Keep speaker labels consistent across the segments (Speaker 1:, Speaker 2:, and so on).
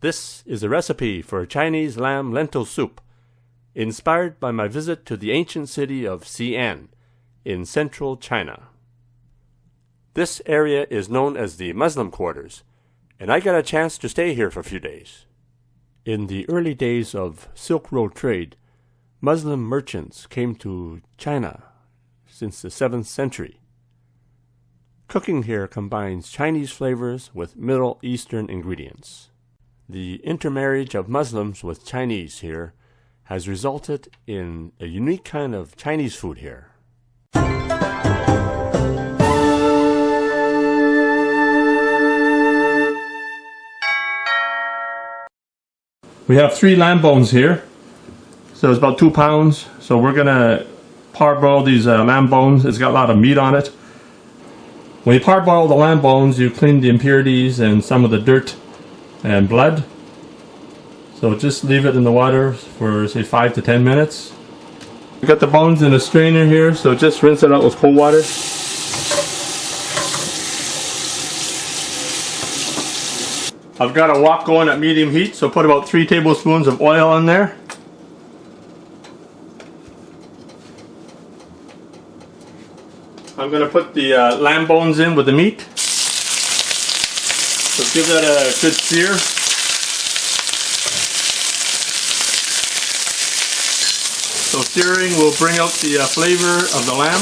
Speaker 1: This is a recipe for Chinese lamb lentil soup, inspired by my visit to the ancient city of Xi'an in central China. This area is known as the Muslim quarters, and I got a chance to stay here for a few days. In the early days of Silk Road trade, Muslim merchants came to China since the 7th century. Cooking here combines Chinese flavors with Middle Eastern ingredients. The intermarriage of Muslims with Chinese here has resulted in a unique kind of Chinese food here. We have 3 lamb bones here, so it's about 2 pounds. So we're gonna parboil these lamb bones. It's got a lot of meat on it. When you parboil the lamb bones, you clean the impurities and some of the dirt and blood. So just leave it in the water for say 5 to 10 minutes. We got the bones in a strainer here, so just rinse it out with cold water. I've got a wok going at medium heat, so put about 3 tablespoons of oil in there. I'm going to put the lamb bones in with the meat. So give that a good sear. So searing will bring out the flavor of the lamb.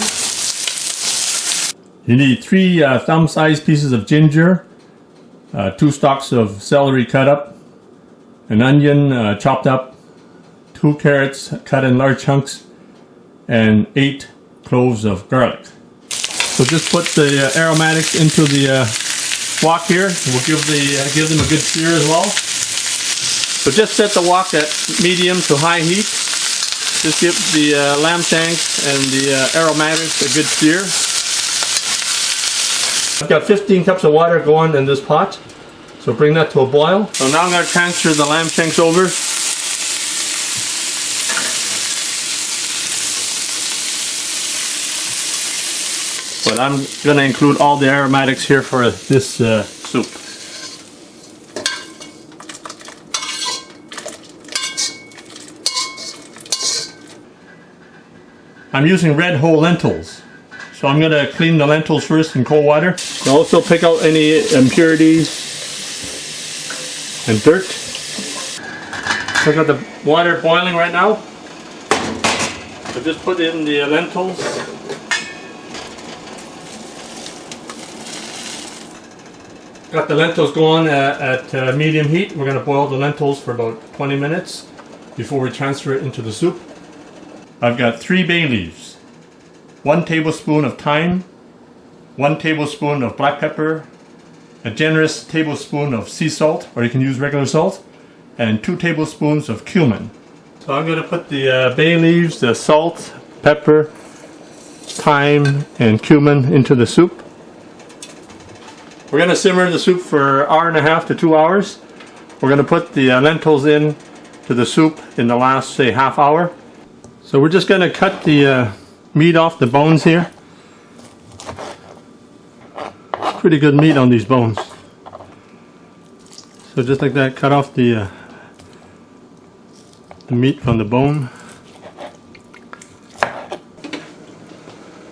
Speaker 1: You need 3 thumb-sized pieces of ginger, 2 stalks of celery cut up, an onion chopped up, 2 carrots cut in large chunks, and 8 cloves of garlic. So just put the aromatics into the wok here. We'll give them a good sear as well. So just set the wok at medium to high heat. Just give the lamb shanks and the aromatics a good sear. I've got 15 cups of water going in this pot, so bring that to a boil. So now I'm going to transfer the lamb shanks over. But I'm going to include all the aromatics here for this soup. I'm using red whole lentils. So I'm going to clean the lentils first in cold water. And also pick out any impurities and dirt. I've got the water boiling right now. So just put in the lentils. Got the lentils going at medium heat. We're going to boil the lentils for about 20 minutes before we transfer it into the soup. I've got 3 bay leaves, 1 tablespoon of thyme, 1 tablespoon of black pepper, a generous tablespoon of sea salt, or you can use regular salt, and 2 tablespoons of cumin. So I'm going to put the bay leaves, the salt, pepper, thyme, and cumin into the soup. We're going to simmer the soup for 1.5 hours to 2 hours. We're going to put the lentils in to the soup in the last, say, half hour. So we're just going to cut the meat off the bones here. Pretty good meat on these bones. So just like that, cut off the meat from the bone.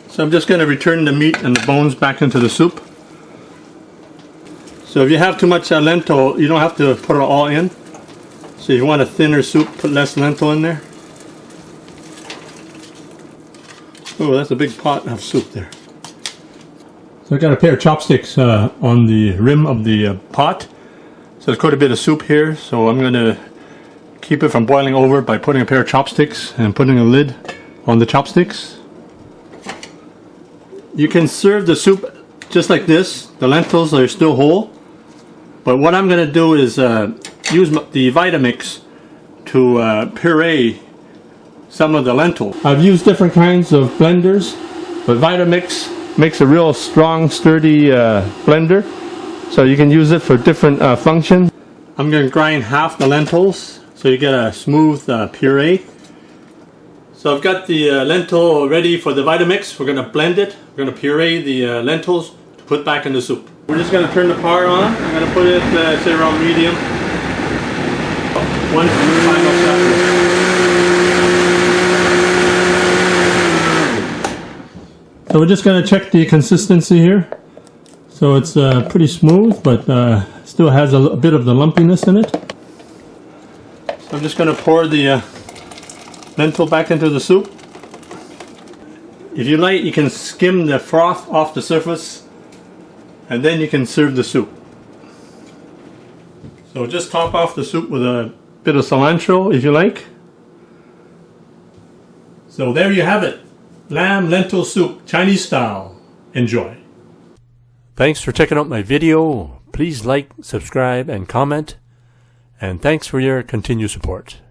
Speaker 1: So I'm just going to return the meat and the bones back into the soup. So if you have too much lentil, you don't have to put it all in. So if you want a thinner soup, put less lentil in there. Oh, that's a big pot of soup there. So I got a pair of chopsticks on the rim of the pot. So there's quite a bit of soup here. So I'm going to keep it from boiling over by putting a pair of chopsticks and putting a lid on the chopsticks. You can serve the soup just like this. The lentils are still whole. But what I'm going to do is use the Vitamix to puree some of the lentils. I've used different kinds of blenders, but Vitamix makes a real strong, sturdy blender, so you can use it for different functions. I'm going to grind half the lentils so you get a smooth puree. So I've got the lentil ready for the Vitamix. We're going to blend it. We're going to puree the lentils to put back in the soup. We're just going to turn the power on. I'm going to put it say around medium. One final shot. So we're just going to check the consistency here. So it's pretty smooth, but still has a bit of the lumpiness in it. So I'm just going to pour the lentil back into the soup. If you like, you can skim the froth off the surface, and then you can serve the soup. So just top off the soup with a bit of cilantro if you like. So there you have it. Lamb lentil soup, Chinese style. Enjoy. Thanks for checking out my video. Please like, subscribe, and comment. And thanks for your continued support.